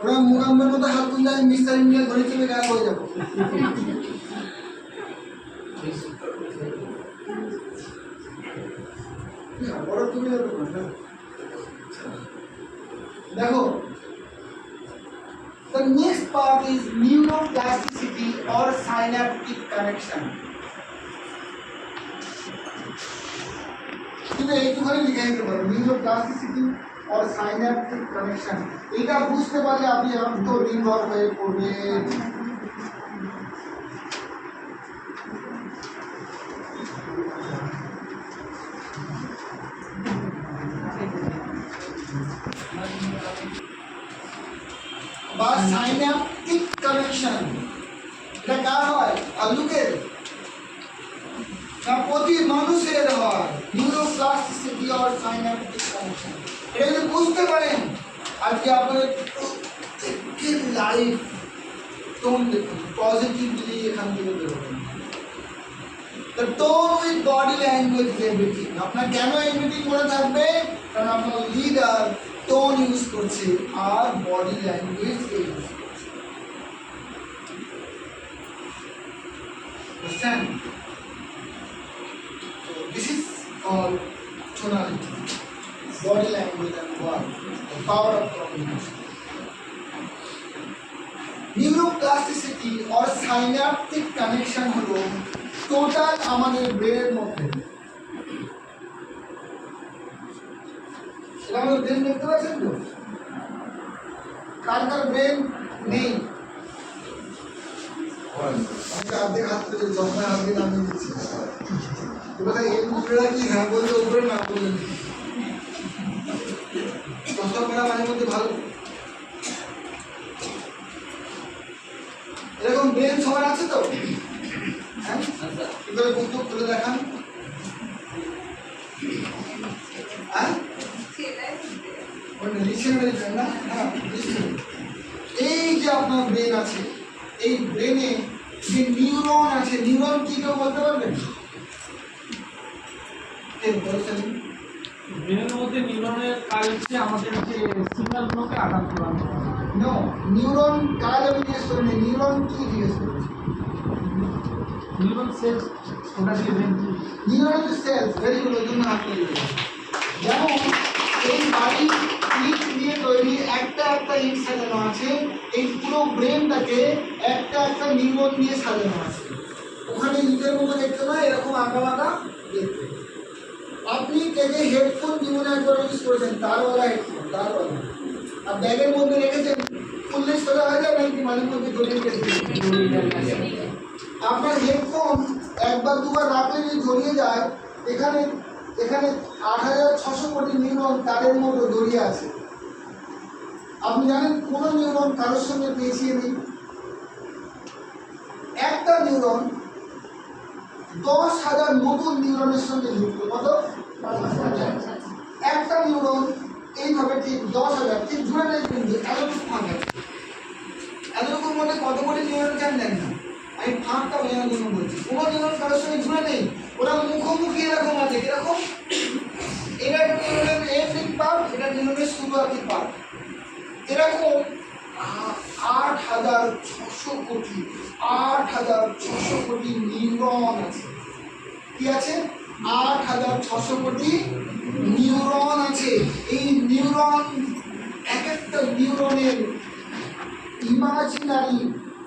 ওরা মুগাম্বের মতো হাত তুললে আমি মিস্টার ইন্ডিয়া ধরে চেপে গায়ে হয়ে যাবো। দেখো, the next part is neuroplasticity or synaptic connection. কিন্তু এইটুখানি লিখে নিতে পারো, neuroplasticity or synaptic connection। এটা বুঝতে পারলে আপনি আত্মনির্ভর হয়ে পড়বেন। বা সাইন্যাপটিক কানেকশন, এটা কার হয়? আলুকের না প্রতি মানুষের হয়? Neuroplasticity or synaptic connection. এটা যদি বুঝতে পারেন, আজকে আপনাদের প্রত্যেকের লাইফ টোন দেখুন, পজিটিভলি এখান থেকে বেরোবেন। The tone with body language is everything. আপনার কেন এভরিথিং মনে থাকবে? কারণ আপনার লিডার টোন ইউজ করছে আর বডি ল্যাঙ্গুয়েজ ইউজ করছে। Understand? So this is called tonality, body language and word, the power of communication. Neuroplasticity or synaptic connection হলো total আমাদের ব্রেনের মধ্যে। সেটা আমাদের ব্রেন দেখতে পাচ্ছেন তো? কার কার ব্রেন নেই? অর্ধেক হাত থেকে যখন আজকে নামিয়ে দিচ্ছি। এবার এই উপরেরা কি হ্যাঁ বললে উপরে, না বললে চশমা পড়া মাঝে মধ্যে ভালো। এরকম ব্রেন সবার আছে তো? হ্যাঁ, এবারে বন্ধু খুলে দেখান। হ্যাঁ, এই যে আপনার ব্রেন আছে, এই ব্রেনে যে নিউরন আছে, নিউরন কি কেউ বলতে পারবেন? ব্রেনের মধ্যে নিউরনের কাজ হচ্ছে আমাদের যে সিগন্যালগুলোকে আদান প্রদান করা। নো, নিউরন কাজ আমি জিজ্ঞেস করিনি, নিউরন কি জিজ্ঞেস করেছি? নিউরন সেলস, ওটা দিয়ে ব্রেন কি? নিউরন হচ্ছে সেলস। ভেরি গুড, ওই জন্য হাত তৈরি করে। যেমন এই বাড়ি ইট দিয়ে তৈরি, একটা একটা ইট সাজানো আছে, এই পুরো ব্রেনটাকে একটা একটা নিউরন দিয়ে সাজানো আছে। ওখানে ইটের মতো দেখতে নয়, এরকম আঁকা বাঁকা দেখতে। আপনি কে যে হেডফোন জীবনে একবার ইউজ করেছেন, তারওয়ালা হেডফোন, তারওয়ালা, আর ব্যাগের মধ্যে রেখেছেন, খুললে সোজা হয়ে যায় নাকি মাঝে মধ্যে জড়িয়ে গেছে? আপনার হেডফোন একবার দুবার রাখলে যদি জড়িয়ে যায়, এখানে এখানে ৮৬০০ কোটি নিউরন তারের মতো জড়িয়ে আছে। আপনি জানেন কোন নিউরন কারোর সঙ্গে পেঁচিয়ে নেই? একটা নিউরন ১০,০০০ নতুন নিউরনের সঙ্গে যুক্ত। কত? একটা নিউরন এইভাবে ঠিক ১০,০০০ ঠিক জুড়ে নেই, কিন্তু এতটুকু ফাঁক আছে। এতটুকুর মধ্যে কত কোটি নিউরন কেন দেন না? আমি ফাঁকটা বোঝানোর জন্য বলছি। কোনো নিউরন কারোর সঙ্গে জুড়ে নেই, ওরা মুখোমুখি এরকম আছে। কিরকম? এটা নিউরনের এন্ডিং পার্ট, এটা নিউরনের শুরুয়াতি পার্ট। এরকম ৮,৬০০ কোটি, ৮,৬০০ কোটি নিউরন আছে। কি আছে? ৮,৬০০ কোটি নিউরন আছে। এই নিউরন, এক একটা নিউরনের ইমাজিনারি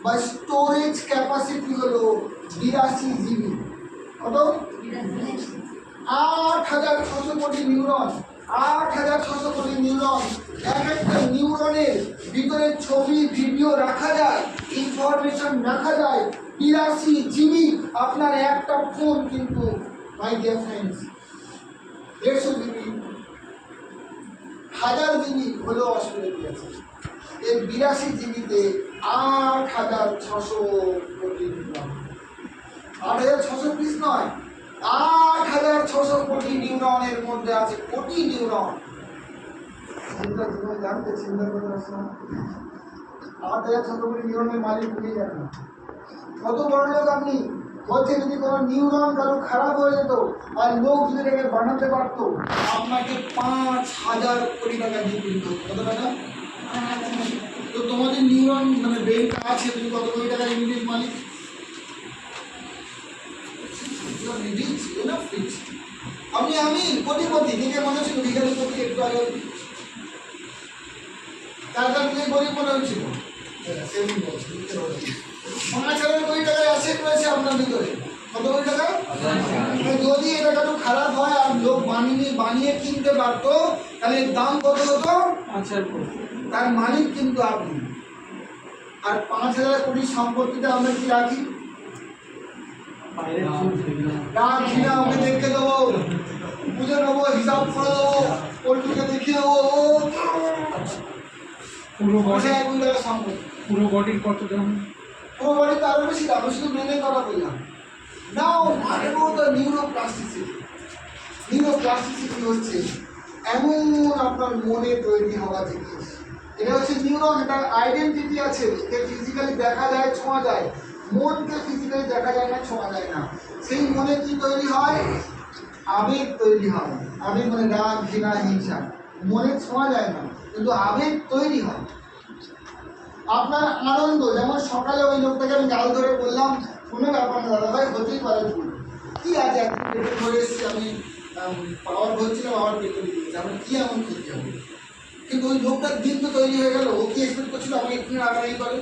বা স্টোরেজ ক্যাপাসিটি হলো ৮২ জিবি। কত? ৮,৬০০ কোটি নিউরন, ৮,৬০০ কোটি নিউরন। এক একটা নিউরনের ভিতরে ছবি, ভিডিও রাখা যায়, ইনফরমেশন রাখা যায় ৮২ জিবি। আপনার একটা ফোন কিন্তু my dear friends ১৫০ GB, ১০০০ GB হলেও অসুবিধা আছে। এই ৮২ জিবিতে ৮,৬০০ কোটি নিউরন। ৮,৬০০ পিস নয়, ৮,৬০০ কোটি নিউরনের মধ্যে আছে কোটি নিউরন। চিন্তা জীবন জানতে চিন্তা করে আসলাম, ৮,৬০০ কোটি নিউরনের মালিক হয়ে যান না। কত বড় লোক আপনি? বলছে যদি কোনো নিউরন কারো খারাপ হয়ে যেত আর লোক যদি এটাকে বানাতে পারত, আপনাকে ৫,০০০ কোটি টাকা দিয়ে দিত। কত টাকা? তো মানে ব্রেনটা আছে, তুমি কত কোটি টাকার ইমিডিয়েট মালিক? আমি কোটিপতি, নিজে মনে হচ্ছিল ভিখারি পতি একটু আগে, তার কাছে গরিব মনে হচ্ছিল। 5,000 কোটি টাকার অ্যাসেট রয়েছে আপনার ভিতরে। কত কোটি টাকা? যদি এটা একটু খারাপ হয় আর লোক বানিয়ে কিনতে পারতো, তাহলে এর দাম কত হতো? তার মালিক কিন্তু আপনি। আর 5,000 কোটি সম্পত্তিতে আমরা কি রাখি? রাখি না, ওকে দেখে দেবো, বুঝে নেবো, হিসাব করে দেবো, পোল্ট্রিকে দেখিয়ে দেবো। পুরো বডির কত দাম? পুরো বডি তো আরো বেশি দাম, শুধু মেনে করা বললাম। নাও মানবো তো নিউরোপ্লাস্টিসিটি। নিউরোপ্লাস্টিসিটি হচ্ছে এমন আপনার মনে তৈরি হওয়া জিনিস। এটা হচ্ছে নিউরন, এটা আইডেন্টিটি আছে, একে ফিজিক্যালি দেখা যায়, ছোঁয়া যায়। মনকে ফিজিক্যালি দেখা যায় না, ছোঁয়া যায় না। সেই মনে কি তৈরি হয়? আবেগ তৈরি হয়। আবেগ মানে রাগ, ঘৃণা, হিংসা। মনে ছোঁয়া যায় না, কিন্তু আবেগ তৈরি হয়। আপনার আনন্দ, যেমন সকালে ওই লোকটাকে আমি গাল ধরে বললাম, কোনো ব্যাপার না দাদা ভাই, হতেই পারে ভুল, কি আছে, পেটে ধরে এসেছি আমি, পাওয়ার ধরছিলাম, আবার পেটে দিয়েছি, আমার কি এমন ক্ষতি হবে? কিন্তু ওই লোকটার দিন তো তৈরি হয়ে গেল, ও কি এক্সপেক্ট করছিল আমাকে একটু আগাই করে?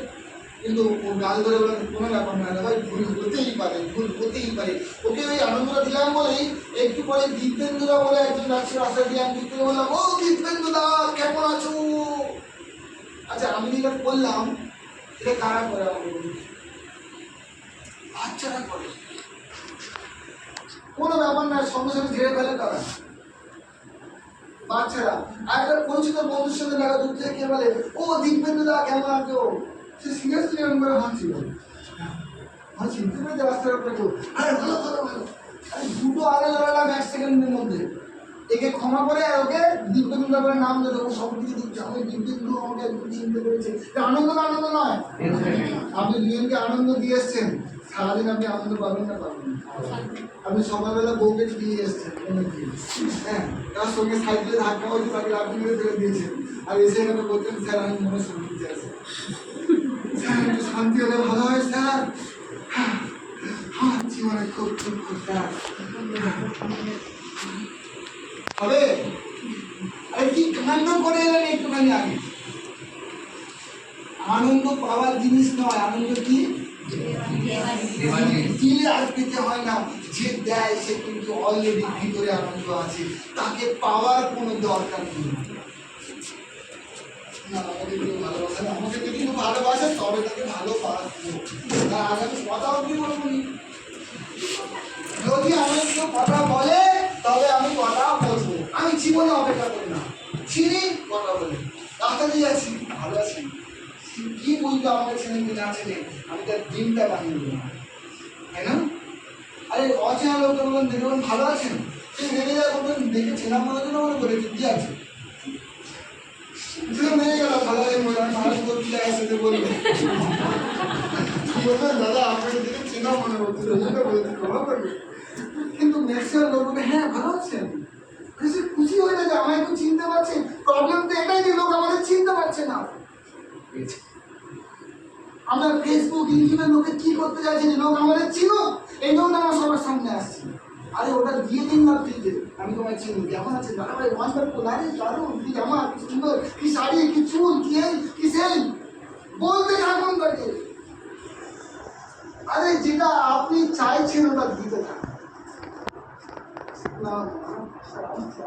কিন্তু ও গাল ধরে বললাম কোনো ব্যাপার না দাদা ভাই, ভুল হতেই পারে, ভুল হতেই পারে। ওকে ওই আনন্দটা দিলাম বলেই একটু পরে দীপেন্দুদা বলে একজন যাচ্ছে রাস্তা দিয়ে, আমি দীপেন্দু বললাম, ও দীপেন্দুদা কেমন আছো? আচ্ছা, আমি যেটা বললাম এটা কারা করে? আমাকে বাচ্চারা করে, কোনো ব্যাপার না, সঙ্গে সঙ্গে ঝেড়ে ফেলে তারা, বাচ্চারা। আর একটা পরিচিত বন্ধুর সঙ্গে দেখা দূর থেকে কে বলে, ও দীপেন্দুদা কেমন আছো? সে সিরিয়াসলি এরকম করে হাসছিল, আমার চিনতে পেরেছে রাস্তার উপরে কেউ, আরে ভালো ভালো ভালো, আরে দুটো আগে লড়ালাম 1 সেকেন্ডের মধ্যে। একে ক্ষমা করে আর ওকে দীপেন্দুদা করে নাম দিয়ে দেবো, সব দিকে দিচ্ছে, আমি দীপেন্দু আমাকে একদম চিনতে পেরেছে। আনন্দ না, আনন্দ নয়? আপনি দুজনকে আনন্দ দিয়ে এসছেন, সারাদিন আপনি আনন্দ পাবেন না, পাবেন না। আপনি সকালবেলা বউকে দিয়ে এসছেন, হ্যাঁ, তার সঙ্গে সাইকেলে ধাক্কা হয়েছে, তাকে লাঠি মেরে ফেলে দিয়েছেন, আর এসে এখানে বলছেন, স্যার আমি মনে শান্তি চাইছি, স্যার একটু শান্তি হলে ভালো হয় স্যার, আমার জীবনে খুব দুঃখ স্যার হবে। আরে কি কান্ড করে এলেন একটুখানি আগে? আনন্দ পাওয়ার জিনিস নয়, আনন্দ কি দিলে আর পেতে হয় না। যে দেয় সে কিন্তু অলরেডি ভিতরে আনন্দ আছে, তাকে পাওয়ার কোনো দরকার নেই। না, আমাকে কেউ ভালোবাসে না, আমাকে যদি কেউ ভালোবাসে তবে তাকে ভালোবাসবো। আর আমি কথা অব্দি বলবো নি, যদি আমাকে কেউ কথা বলে তবে আমি কথা বলবো। আমি জীবনে অপেক্ষা করি না, চিনি কথা বলি, রাস্তা দিয়ে আছি, ভালো আছি, কি বুঝলো আমাকে ছেলে কি না ছেলে, আমি তার দিনটা বানিয়ে দেবো, তাই না? আরে অচেনা লোকটা বলবেন, দেখে বলুন ভালো আছেন, সে রেগে যায়, বলবেন দেখে ছেলে মনে জন্য মনে করে কি আছে, মেয়ে গেল ভালো আছে, ভালো করতে আসতে বলবে, বলবেন দাদা আপনাকে দেখে চেনা মনে হচ্ছে, ওই জন্য বলতে ক্ষমা করবে। কিন্তু ম্যাক্সিমাম লোক বলবে হ্যাঁ ভালো আছেন, খুশি হয়ে যায় যে আমায় একটু চিনতে পারছে। প্রবলেম তো এটাই যে লোক আমাদের চিনতে পারছে না। আমরা ফেসবুক, ইউটিউবের লোকে কি করতে চাইছি, যে লোক আমাদের চিনো, এই জন্য আমার সবার সামনে আসছি। আরে ওটা দিয়ে দিন না ফ্রিজে, আমি তোমায় চিনি, কেমন আছে দাদা ভাই, ওয়ান্ডারফুল, আরে দারুণ, কি জামা, কি সুন্দর, কি শাড়ি, কি চুল, কি এই কি সেই, বলতে থাকুন তাকে। আরে যেটা আপনি চাইছেন ওটা দিতে থাকুন। না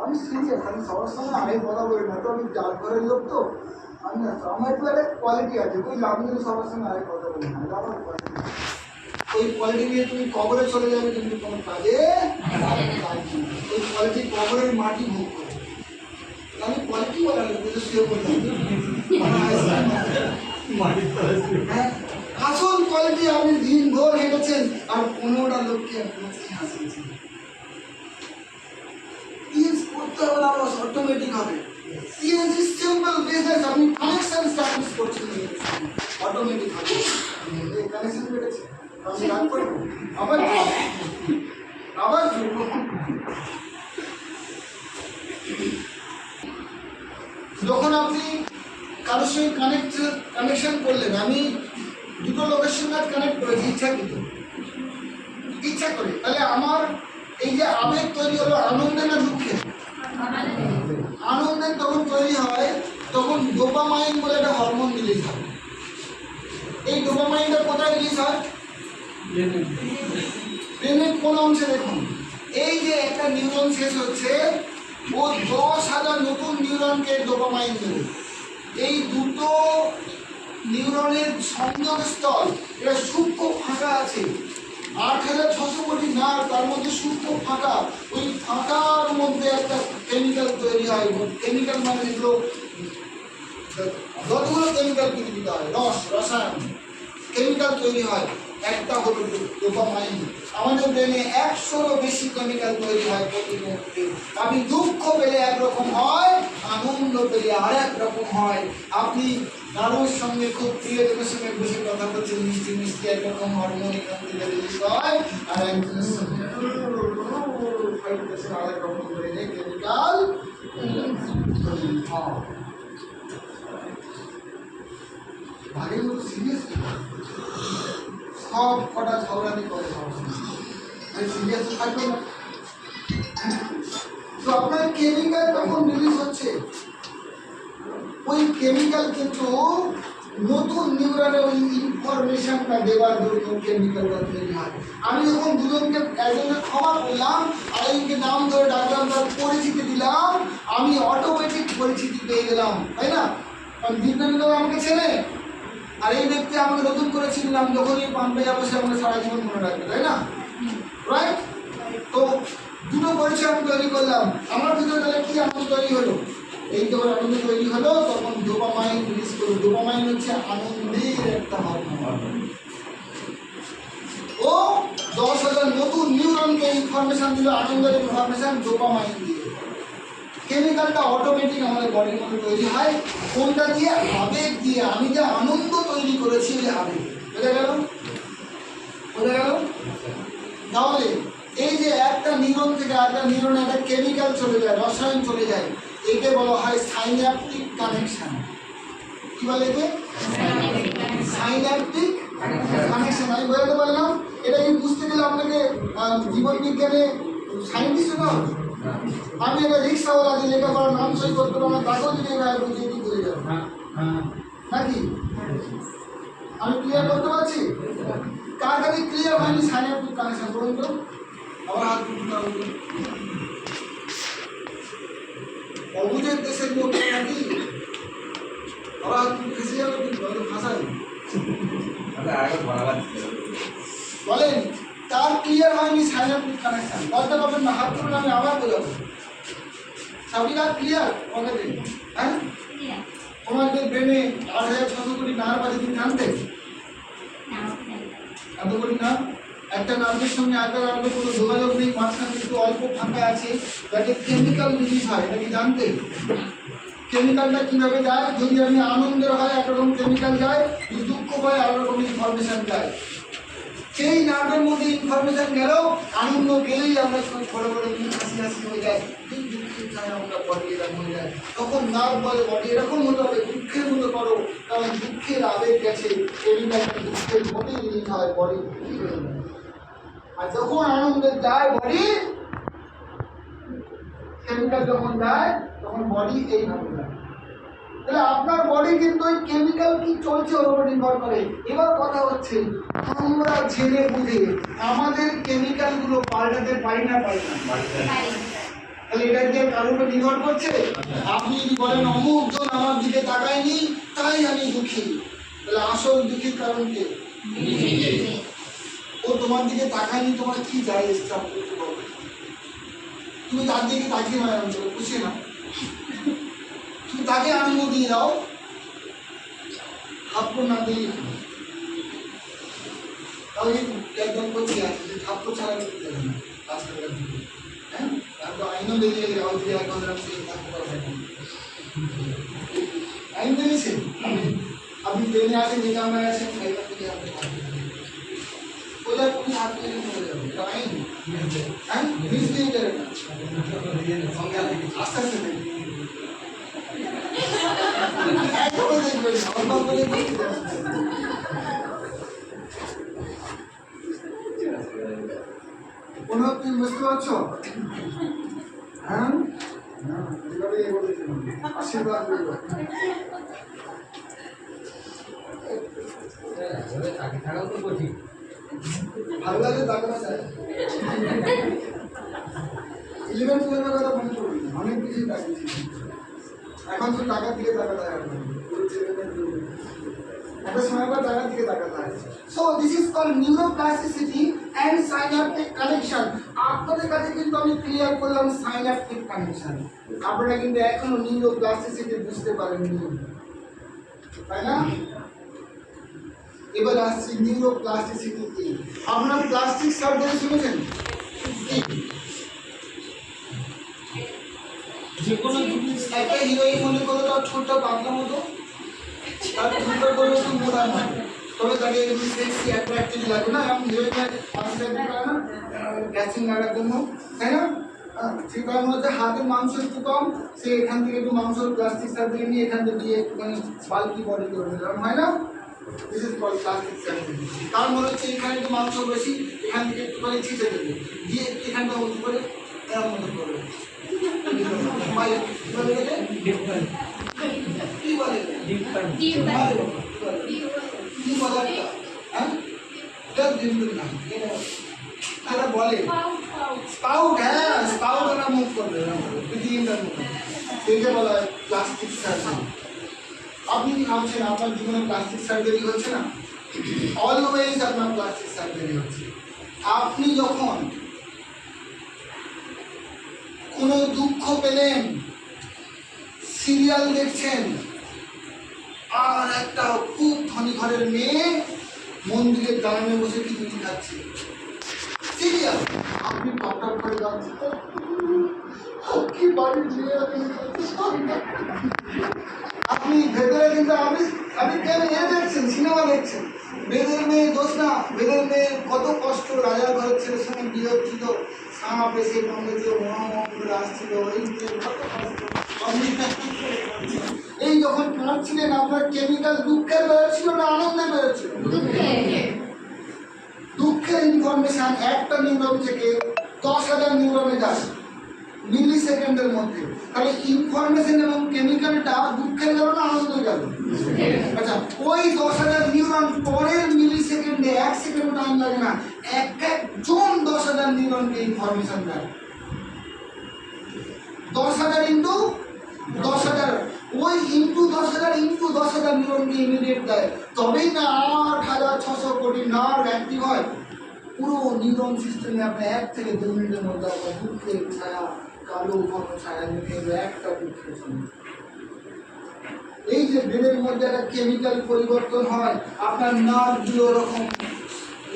আমি সিরিয়াস, আমি সবার সঙ্গে আগে কথা বলি না, তো আমি যার ঘরের লোক তো আমি, আমার একটু একটা কোয়ালিটি আছে, বুঝলি, আমি কিন্তু সবার সঙ্গে আগে কথা বলি না, আমার কোয়ালিটি, ওই কোয়ালিটি নিয়ে তুমি কবরে চলে যাবে কিন্তু কোনো কাজে, ওই কোয়ালিটি কবরের মাটি ভোগ করে। আমি কোয়ালিটি বলার লোক শুয়ে করলাম, হ্যাঁ আসল কোয়ালিটি, আপনি দিন ভোর হেঁটেছেন আর 15টা লোককে হাসিয়েছেন। করতে হবে না, অটোমেটিক হবে। সিএনজি সিম্পল বিজনেস, আপনি কানেকশন স্টাবলিশ করছেন, অটোমেটিক হবে। এই কানেকশন বেড়েছে, আমি রাগ করব, আবার যখন আপনি কারোর সঙ্গে কানেকশন করলেন, আমি দুটো লোকের সঙ্গে কানেক্ট করেছি ইচ্ছা করে, তাহলে আমার এই যে আবেগ তৈরি হলো আনন্দে না দুঃখে? আনন্দের তখন তৈরি হয় তখন ডোপামাইন বলে একটা হরমোন রিলিজ হয়। এই ডোপামাইনটা কোথায় রিলিজ হয়? ব্রেনের কোন অংশে? দেখুন, এই যে একটা নিউরন শেষ হচ্ছে, ও 10,000 নতুন নিউরনকে ডোপামাইন দেবে। এই দুটো নিউরনের সংযোগস্থল, এটা সূক্ষ্ম ফাঁকা আছে, 8,600 কোটি নার্ভ, তার মধ্যে সূক্ষ্ম ফাঁকা। ওই ফাঁকার মধ্যে একটা কেমিক্যাল তৈরি হয়। কেমিক্যাল মানে যেগুলো যতগুলো কেমিক্যাল পৃথিবীতে হয়, রসায়ন কেমিক্যাল তৈরি হয়, একটা হলো ডোপামাইন। আমাদের ব্রেনে 100-এরও বেশি কেমিক্যাল তৈরি হয় প্রতি মুহূর্তে। আপনি দুঃখ পেলে একরকম হয়, আনন্দ পেলে আরেক রকম হয়। আপনি কারোর সঙ্গে খুব প্রিয়জনের সঙ্গে বসে কথা বলছেন, মিষ্টি মিষ্টি একরকম হরমোন এখান থেকে রিলিজ হয়, আর একজনের সঙ্গে আরেক রকম ব্রেনে কেমিক্যাল তৈরি হয়। ভাগের মতো সিরিয়াস সব কটা ঝগড়ানি করে সিরিয়াস থাকবে না। তো আপনার কেমিক্যাল তখন রিলিজ হচ্ছে, ওই কেমিক্যাল কিন্তু নতুন নিউরনে ওই ইনফরমেশনটা দেওয়ার জন্য কেমিক্যালটা তৈরি হয়। আমি যখন দুজনকে একজনকে ক্ষমা করলাম, আরেকজনকে নাম ধরে ডাকলাম, তার পরিচিতি দিলাম, আমি অটোমেটিক পরিচিতি পেয়ে গেলাম, তাই না? কারণ দীর্ঘদিন আমাকে চেনে, আর এই ব্যক্তি আমাকে নতুন করে চিনলাম, যখনই পাম্পে যাবো সে আমাকে সারা জীবন মনে রাখবে, তাই না? রাইট? তো দুটো পরিচয় আমি তৈরি করলাম, আমার ভিতরে তাহলে কি আনন্দ তৈরি হলো? এই যখন আনন্দ তৈরি হলো তখন ডোপামাইন রিলিজ করলো। ডোপামাইন হচ্ছে আনন্দের একটা হরমোন। ও 10,000 নতুন নিউরনকে ইনফরমেশন দিল, আনন্দের ইনফরমেশন ডোপামাইন দিয়ে। কেমিক্যালটা অটোমেটিক আমাদের বডির মধ্যে তৈরি হয়, কোনটা দিয়ে? আবেগ দিয়ে। আমি যে আনন্দ তৈরি করেছি যে আবেগ, বোঝা গেল? তাহলে এই যে একটা নিউরন থেকে আরেকটা নিউরনে একটা কেমিক্যাল চলে যায়, রসায়ন চলে যায়, একে বলা হয় সাইন্যাপটিক কানেকশন। কি বলে একে? Synaptic connection. আমি বোঝাতে পারলাম? এটা কি বুঝতে গেলে আপনাকে জীবন বিজ্ঞানে সায়েন্টিস্ট হতে হবে? আমি একটা রিক্সাওয়ালা যে লেখাপড়ার নাম সই করতে পারবো, তাকেও যদি বুঝিয়ে দিই বুঝে যাবো নাকি? আমি ক্লিয়ার করতে পারছি? কার কাছে ক্লিয়ার হয়নি সাইন্যাপটিক কানেকশন বলুন তো? আবার হাত তুলতে হবে। অবুঝের দেশের লোক নাকি? আবার হাত তুলতে ফেসে যাবে, কিন্তু ভাষায় বলেন তার ক্লিয়ার হয়নি সাইন্যাপটিক কানেকশন। বলতে পারবেন না? হাত তুলুন, আমি আবার বোঝাবো। সবই ক্লিয়ার পকেটে? হ্যাঁ, তোমাদের ব্রেনে 8,600 কোটি নার্ভ আছে, তুমি জানতে? এত কোটি নার্ভ, একটা নার্ভের সঙ্গে আরেকটা নার্ভের কোনো যোগাযোগ নেই, মাঝখানে একটু অল্প ফাঁকা আছে, যাতে কেমিক্যাল রিলিজ হয়, এটা কি জানতে? কেমিক্যালটা কিভাবে যায়? যদি আমি আনন্দের হয় একরকম কেমিক্যাল যায়, যদি দুঃখ হয় আরো রকম ইনফরমেশন যায়। সেই নার্ভের মধ্যে ইনফরমেশন গেলেও আনন্দ গেলেই আমরা বড় বড় হাসি হাসি হয়ে যায়, দুঃখের যায় আমরা বডি এরকম হয়ে যায়। তখন নার্ভ বলে বডি এরকম হতে হবে, দুঃখের মতো করো, কারণ দুঃখের আবেগ গেছে, কেমিক্যালটা দুঃখের মধ্যেই রিলিজ হয়, বডি ঠিক হয়ে যায়। আর যখন আনন্দের যায় বডি, কেমিক্যাল যখন যায় তখন বডি এইভাবে যায়। তাহলে আপনার বডি কিন্তু ওই কেমিক্যাল কি চলছে ওর উপর নির্ভর করে। এবার কথা হচ্ছে আমরা জেনে বুঝে আমাদের কেমিক্যাল গুলো পাল্টাতে পারি না? তাহলে এটা কি কারোর উপর নির্ভর করছে? আপনি যদি বলেন অমুক জন আমার দিকে তাকায়নি তাই আমি দুঃখী, তাহলে আসল দুঃখীর কারণ কে? ও তোমার দিকে তাকায়নি, তোমার কি যায় এসছে? তুমি তার দিকে তাকিয়ে না, খুশি না, তুমি তাকে আনন্দ দিয়ে দাও, থাপ্পড় না দিয়ে তাহলে একদম করছি আছে যে থাপ্পড় ছাড়া করতে দেবে না রাস্তাঘাট দিকে। হ্যাঁ, তারপর আইনও বেরিয়ে গেলে আমাদের এক ঘন্টার সেই থাপ্পড় হয় না, আইন বেরিয়েছে। আপনি ট্রেনে আসেন, যে কামরায় আসেন, সেইটা থেকে আপনি ওইটা খুব হাত থেকে চলে যাবে, এটা আইন। হ্যাঁ, 20 মিনিটের না, আস্তে আস্তে কোনো তুমি বুঝতে পারছো? হ্যাঁ, এভাবে বলেছিলাম আশীর্বাদ করবো। ভালো লাগে টাকাটা চাই। 11-12 কথা মনে করবি না, অনেক কিছুই তাকিয়েছি। এখন তো টাকার দিকে তাকাতে হয় না। একটা সময় পর টাকার দিকে তাকাতে হয়। So this is called neuroplasticity and synaptic connection. আপনাদের কাছে কিন্তু আমি ক্লিয়ার করলাম synaptic connection। আপনারা কিন্তু এখনো neuroplasticity বুঝতে পারেননি, তাই না? এবার আসছি নিউরোপ্লাস্টিসিটি কি। আপনারা প্লাস্টিক সার্জারি শুনেছেন? যে কোনো জিনিস একটা হিরোইন মনে করো তার ছোটটা পাতলা মতো, তার ছোটটা করবে একটু মোটা নয়, তবে তাকে একটু সেক্সি অ্যাট্রাক্টিভ লাগবে না? এমন হিরোইনের পাশে করে না ক্যাচিং লাগার জন্য, তাই না? ঠিক তার মধ্যে হাতের মাংস একটু কম, সে এখান থেকে একটু মাংস প্লাস্টিক সার্জারি নিয়ে এখান থেকে দিয়ে একটুখানি বাল্কি বডি করে দিলাম, হয় না? This is called plastic surgery. তার মনে হচ্ছে এখানে একটু মাংস বেশি, এখান থেকে একটুখানি ছিটে দেবে, দিয়ে এখানটা উঁচু করে এরকম মতো করবে। কি বলে? কি বলে একটা? হ্যাঁ? এটা ডিম্পল না, এটা বলে স্পাউট। হ্যাঁ, স্পাউট ওরা মুভ করবে, পৃথিবীটার মুখ, একে বলা হয় প্লাস্টিক সার্জারি। আপনি কি ভাবছেন আপনার জীবনে প্লাস্টিক সার্জারি হচ্ছে না? অলওয়েজ আপনার প্লাস্টিক সার্জারি হচ্ছে। আপনি যখন কোনো দুঃখ পেলেন, সিরিয়াল দেখছেন, আর একটা খুব ধনী ঘরের মেয়ে মন্দিরের দালানে বসে খিচুড়ি খাচ্ছে, সিরিয়াল, আপনি টপ করে যাচ্ছেন, কি বাড়ির মেয়ে আপনি ভেতরে কিন্তু আপনি কেন দেখছেন, সিনেমা দেখছেন। বেদের মেয়ে দোষ না, বেদের মেয়ে কত কষ্ট, রাজার ঘরের ছেলের সঙ্গে বিয়ে হচ্ছিল, সাপ এসে কামড়েছে, মহামন্ত্রে আসছিল, কত কষ্ট। এই যখন কাঁদছিলেন আপনার কেমিক্যাল দুঃখের বেরোচ্ছিল না আনন্দের বেরোচ্ছিল? দুঃখের ইনফরমেশন একটা নিউরন থেকে 10,000 নিউরনে যায় মিলি সেকেন্ডের মধ্যে। তাহলে ইনফরমেশন এবং কেমিক্যালটা দুঃখের গেল না আনন্দের গেল? আচ্ছা, ওই 10,000 নিউরন পরের মিলি সেকেন্ডে 1 সেকেন্ড টাইম লাগে না, একজন 10,000 নিউরনকে ইনফরমেশন দেয়। 10,000 ইন্টু 10,000, ওই ইন্টু 10,000 নিউরনকে ইমিডিয়েট দেয়, তবেই না 8,600 কোটি নার্ভ অ্যাক্টিভ হয়। পুরো নিউরন সিস্টেমে আপনার 1 থেকে 2 মিনিটের মধ্যে আপনার দুঃখের ছায়া, কালো ঘন ছায়া নিয়ে একটা দুঃখের সঙ্গে। এই যে ব্রেনের মধ্যে একটা কেমিক্যাল পরিবর্তন হয়, আপনার নার্ভগুলো ওরকম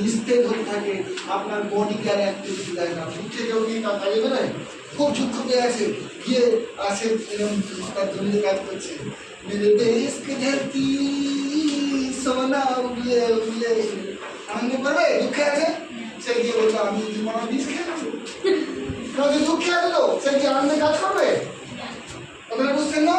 নিস্তেজ হতে থাকে, আপনার বডিকে আর অ্যাক্টিভিটি দেয় না। উঠে কেউ নিয়ে কাজে বেরোয়, খুব দুঃখ পেয়ে আছে, গিয়ে আসে এরকম তার জমিতে কাজ করছে, মেরে দেশ কে ধরতি সোনা উগলে উগলে আনন্দ করবে, দুঃখে আছে সে গিয়ে বলতো আমি জীবনে বিষ খেয়ে নেবো। দুঃখে আছে তো সে কি আনন্দে কাজ করবে? আপনারা বুঝছেন না?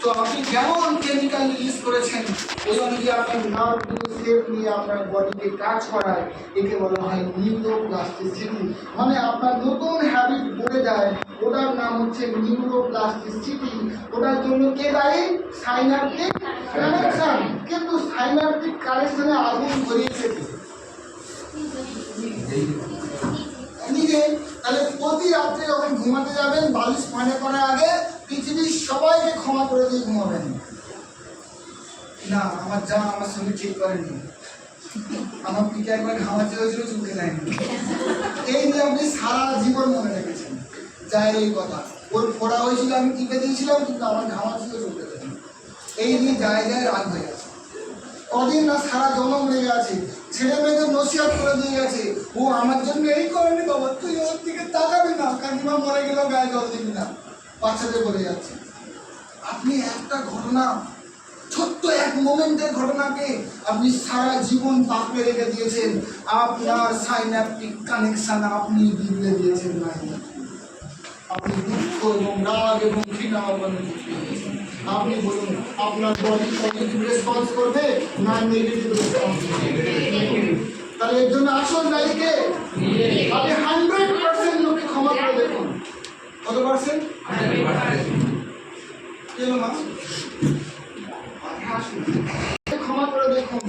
তো আপনি যেমন কেমিক্যাল রিলিজ করেছেন, ওই অনুযায়ী আপনার নার্ভগুলো সেট নিয়ে আপনার বডিকে কাজ করায়, একে বলা হয় নিউরোপ্লাস্টিসিটি। মানে আপনার নতুন হ্যাবিট গড়ে যায়, ওটার নাম হচ্ছে নিউরোপ্লাস্টিসিটি। ওটার জন্য কে দায়ী? Synaptic connection. কিন্তু সাইন্যাপটিক কানেকশনে আগুন ধরিয়েছে নিজে। তাহলে প্রতি রাত্রে যখন ঘুমাতে যাবেন, বালিশ পানে করার আগে পৃথিবীর সবাইকে ক্ষমা করে দিয়ে ঘুমাবেন। না, আমার যা আমার সঙ্গে ঠিক করেনি, আমার পিঠে একবার ঘামাচি হয়েছিল, চুলকে দেয়নি। এই নিয়ে আপনি সারা জীবন মনে রেখেছেন। যাই এই কথা, ওর ফোড়া হয়েছিল আমি টিপে দিয়েছিলাম, কিন্তু আমার ঘামাচিও চুলকে দেয়নি। এই নিয়ে যায় রাগ হয়ে গেছে। কদিন না সারা জনম লেগে আছে, ছেলে মেয়েদের নসিহত করে দিয়ে গেছে, ও আমার জন্য এই করেনি বাবা, তুই ওর দিকে তাকাবি না, কাকিমা মরে গেলেও গায়ে জল দিবি না, বাচ্চাদের বলে যাচ্ছে। আপনি একটা ঘটনা, ছোট্ট এক মোমেন্টের ঘটনাকে আপনি সারা জীবন পাকড়ে রেখে দিয়েছেন। আপনার সাইন্যাপটিক কানেকশন আপনি বিগড়ে দিয়েছেন। নাই, আপনি দুঃখ এবং রাগ এবং ঘৃণা আপনি বলুন আপনার বডি পজিটিভ রেসপন্স করবে না নেগেটিভ রেসপন্স করবে? তাহলে এর জন্য আসল দায়ী কে? আপনি 100% লোককে ক্ষমা করে দেখুন। কত পার্সেন্ট? 100%। ক্ষমা করে দেখুন,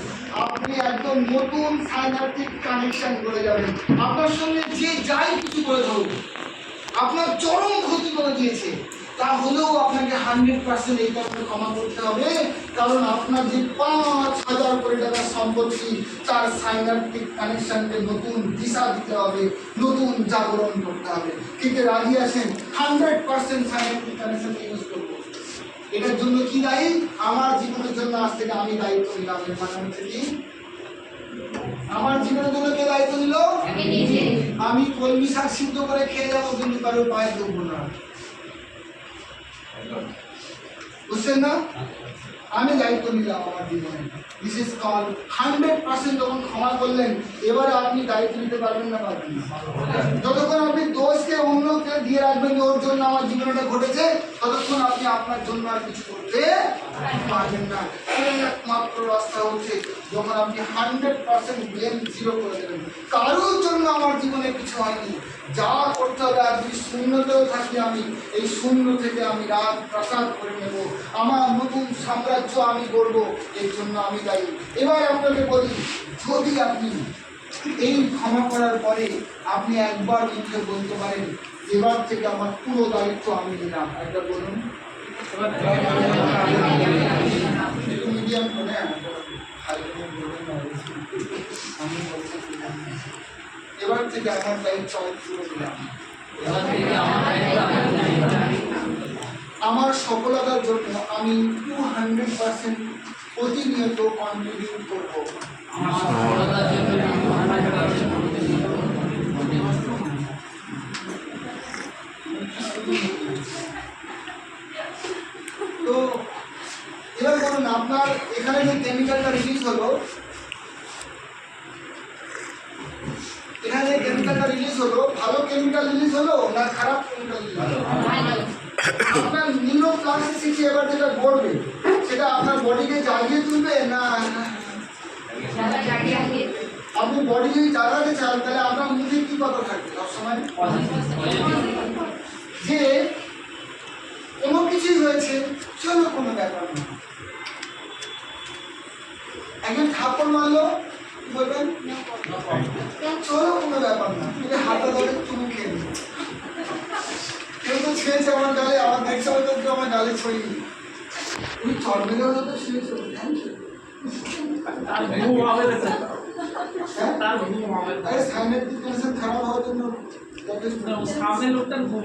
আপনি একদম নতুন সাইনাপটিক কানেকশন করে যাবেন। আপনার সঙ্গে যে যাই কিছু করে ধরুন, আপনার চরম ক্ষতি করে দিয়েছে, তাহলেও আপনাকে 100% এই কারণে ক্ষমা করতে হবে, কারণ আপনার যে 5,000 কোটি টাকার সম্পত্তি, তার সাইনাপটিক কানেকশনকে নতুন দিশা দিতে হবে, নতুন জাগরণ করতে হবে। ঠিক রাজি আছেন? 100% সাইনাপটিক কানেকশন ইউজ করবো। এটার জন্য কি দায়ী? আমার জীবনের জন্য আজ থেকে আমি দায়িত্ব নিলাম। এর মানে হচ্ছে কি, আমার জীবনের জন্য কে দায়িত্ব নিল? আমি কলমি শাক সিদ্ধ করে খেয়ে যাবো, কিন্তু কারোর পায়ে দেবো না। বুঝছেন না? আমি দায়িত্ব নিলাম আমার জীবনে। This is call 100%। যখন ক্ষমা করলেন, এবারে আপনি দায়িত্ব নিতে পারবেন না? পারবেন না। যতক্ষণ আপনি দোষকে অন্যকে দিয়ে রাখবেন যে ওর জন্য আমার জীবনটা ঘটেছে, ততক্ষণ আপনি আপনার জন্য আর কিছু করতে পারবেন না। একমাত্র রাস্তা হচ্ছে যখন আপনি 100% ব্লেম জিরো করে দেবেন। কারোর জন্য আমার জীবনে কিছু হয়নি, যা করতে হবে, আর যদি শূন্যতেও থাকি, আমি এই শূন্য থেকে আমি রাগ প্রসাদ করে নেব, আমার নতুন সাম্রাজ্য আমি গড়ব, এর জন্য আমি দায়ী। এবার আপনাকে বলি, যদি আপনি এই ক্ষমা করার পরে আপনি একবার মুখে বলতে পারেন, এবার থেকে আমার পুরো দায়িত্ব আমি নিলাম, একবার বলুন। মিডিয়াম করে এবার থেকে আমার দায়িত্ব আমি পুরো নিলাম। আমার সফলতার জন্য আমি 200% প্রতিনিয়ত কন্ট্রিবিউট করব। তো এবার বলুন, আপনার এখানে যে কেমিক্যালটা রিলিজ হলো, এখানে কেমিক্যালটা রিলিজ হলো, ভালো কেমিক্যাল রিলিজ হলো না খারাপ কেমিক্যাল রিলিজ হলো? আপনার নিউরোপ্লাস্টিসিটি এবার যেটা ঘটবে, সেটা আপনার বডিকে জাগিয়ে তুলবে না? আপনি বডি যদি জাগাতে চান, তাহলে আপনার মুখে কি কথা থাকবে সবসময়? যে কোনো কিছুই হয়েছে, চলো কোনো ব্যাপার না। একজন থাপ্পড় মারলো, বলবেন চলো কোনো ব্যাপার না, তুমি হাতে ধরে চুমু খেয়ে নিও। কেউ তো ছেড়েছে আমার গালে, আমার দেখছে হয়তো কেউ আমার গালে ছড়িয়ে, তুমি চট মেলেও তো শুয়েছো, থ্যাংক ইউ। আরে সাইনাপটিক কানেকশন খারাপ হওয়ার জন্য সামনের লোকের ঘুম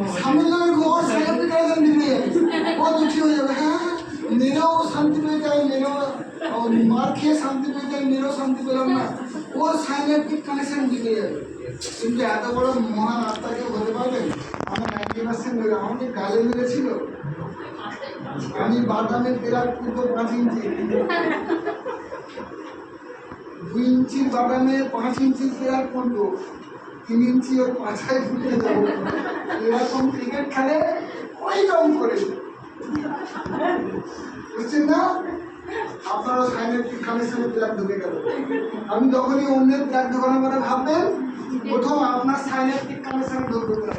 সাইনাপটিক কানেকশন নিয়ে যাবে, ও দুঃখী হয়ে যাবে। হ্যাঁ, মেরেও শান্তি পেয়ে যায়, মেরেও মার খেয়ে শান্তি পেয়ে যায়, মেরেও শান্তি পেলাম না, ওর সাইনাপটিক কানেকশন দিতে যাবে। কিন্তু এত বড় মহান আত্মাকে বলতে পারবেন আমার 90% আমাকে গালে মেরেছিল, আমি বাদামের পেরাক পুরো 5 ইঞ্চি, 2 ইঞ্চির বাদামে 5 ইঞ্চির পেরাক পড়লো, 3 ইঞ্চি ওর পাছায় ঢুকে যাবো। এরকম ক্রিকেট খেলে ওই রকম করে, বুঝছেন না? আপনারও সাইনাপটিক কানেকশনে প্লাগ ঢুকে গেল। আমি যখনই অন্যের প্লাগ ঢোকানোর কথা ভাববেন, প্রথম আপনার সাইনাপটিক কানেকশনে ঢুকবে।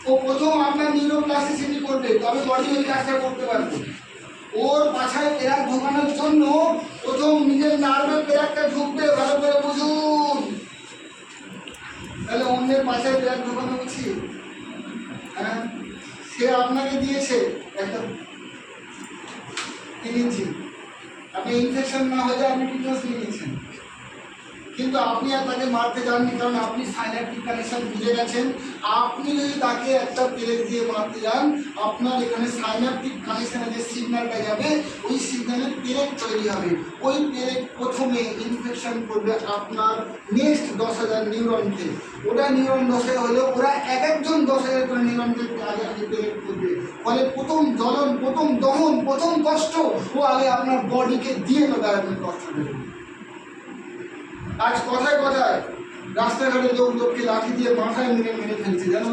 ও প্রথম আপনার নিউরোপ্লাস্টিসিটি করবে, তবে বডি ওই কাজটা করতে পারবে। ওর পাছায় পেরাক ঢোকানোর জন্য প্রথম নিজের নার্ভে পেরাকটা ঢুকবে, ভালো করে বুঝুন। তাহলে অন্যের পাছায় পেরাক ঢোকানো উচিত? হ্যাঁ, সে আপনাকে দিয়েছে একটা 3 ইঞ্চি, আপনি ইনফেকশন না হয়ে যায় আপনি টিটানাস নিয়ে নিয়েছেন, কিন্তু আপনি আর তাকে মারতে যাননি, কারণ আপনি সাইনাপটিক কানেকশন বুঝে গেছেন। আপনি যদি তাকে একটা পেরেক দিয়ে মারতে যান, আপনার এখানে সাইনাপটিক কানেকশনে যে সিগন্যালটা যাবে, ওই সিগন্যালের পেরেক তৈরি হবে। ওই পেরেক প্রথমে ইনফেকশন করবে আপনার নেক্সট 10,000 নিউরনকে। ওটা নিউরন 10,000 হলেও ওরা এক একজন 10,000 করে নিউরনকে আগে আগে পেরেক করবে। ফলে প্রথম জ্বলন, প্রথম দহন, প্রথম কষ্ট ও আগে আপনার বডিকে দিয়ে নেবে, আপনি কষ্ট দেবে। আজ কথায় কথায় রাস্তাঘাটে লোককে লাঠি দিয়ে মাথায় মেরে মেরে ফেলছে, যেন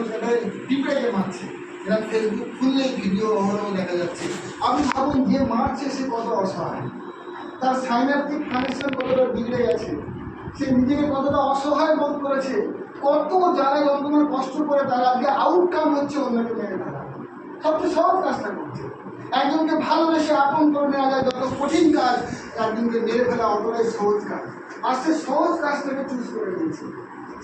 পিঁপড়েকে মারছে, এরা ফেসবুক খুললেই ভিডিও অহরহ দেখা যাচ্ছে। আপনি ভাবুন যে মারছে সে কত অসহায়, তার সাইনাপটিক কানেকশন কতটা বিগড়ে গেছে, সে নিজেকে কতটা অসহায় বোধ করেছে, কত জ্বালা যন্ত্রণার কষ্ট করে তার আজকে আউটকাম হচ্ছে অন্যকে মেরে ফেলা। সবচেয়ে সহজ কাজটা করছে। একজনকে ভালোবেসে আপন করে নেওয়া যায় যত কঠিন কাজ, একজনকে মেরে ফেলা অতটাই সহজ কাজ। আর সে সহজ কাজটাকে চুজ করে নিয়েছে।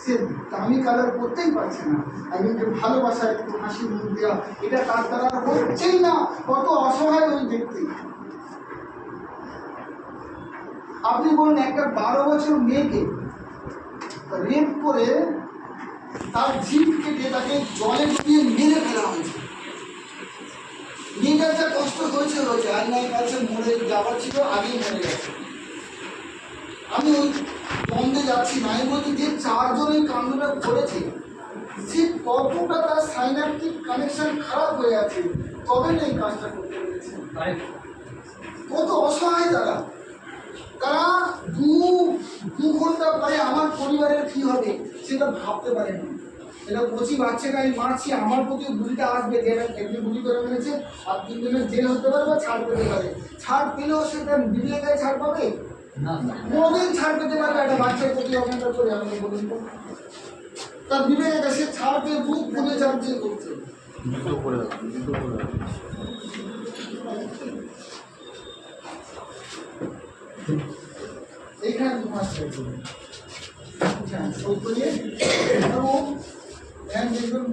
সে দামি কালার করতেই পারছে না, একজনকে ভালোবাসা, একটু হাসি মুখ দেওয়া, এটা তার দ্বারা হচ্ছেই না। কত অসহায় ওই ব্যক্তি। আপনি বলুন একটা 12 বছর মেয়েকে রেপ করে তার জিভ কেটে তাকে জলে ডুবিয়ে মেরে ফেলা হয়েছে। মেয়েটার যা কষ্ট হয়েছে আর নাই কাছে মরে যাবার ছিল, আগেই মরে গেছে। আমি ওই বন্ধে যাচ্ছি না, আমি বলছি যে 4 জন এই কাণ্ডটা করেছে সে কতটা তার সাইনাপটিক কানেকশন খারাপ হয়ে আছে, তবে না এই কাজটা করতে পেরেছে। কত অসহায় তারা। তারা দু ঘন্টা পরে আমার পরিবারের কি হবে সেটা ভাবতে পারেনি। এটা কচি বাচ্চাকে আমি মারছি, আমার প্রতি গুলিটা আসবে, যে একজন গুলি করে মেরেছে, আর 3 দিনের জেল হতে পারে বা ছাড় পেতে পারে। ছাড় পেলেও সেটা বিলিয়ে গায়ে ছাড় পাবে কোনোদিন ছাড় পেতে পারবে একটা বাচ্চার প্রতি অবহেলা করে? আমাকে বলুন তো, তার বিবেকে সে ছাড় পেয়ে বুক খুলে চাচ্ছে করছে। এইখানে তোমার সই করিয়ে দেখবেন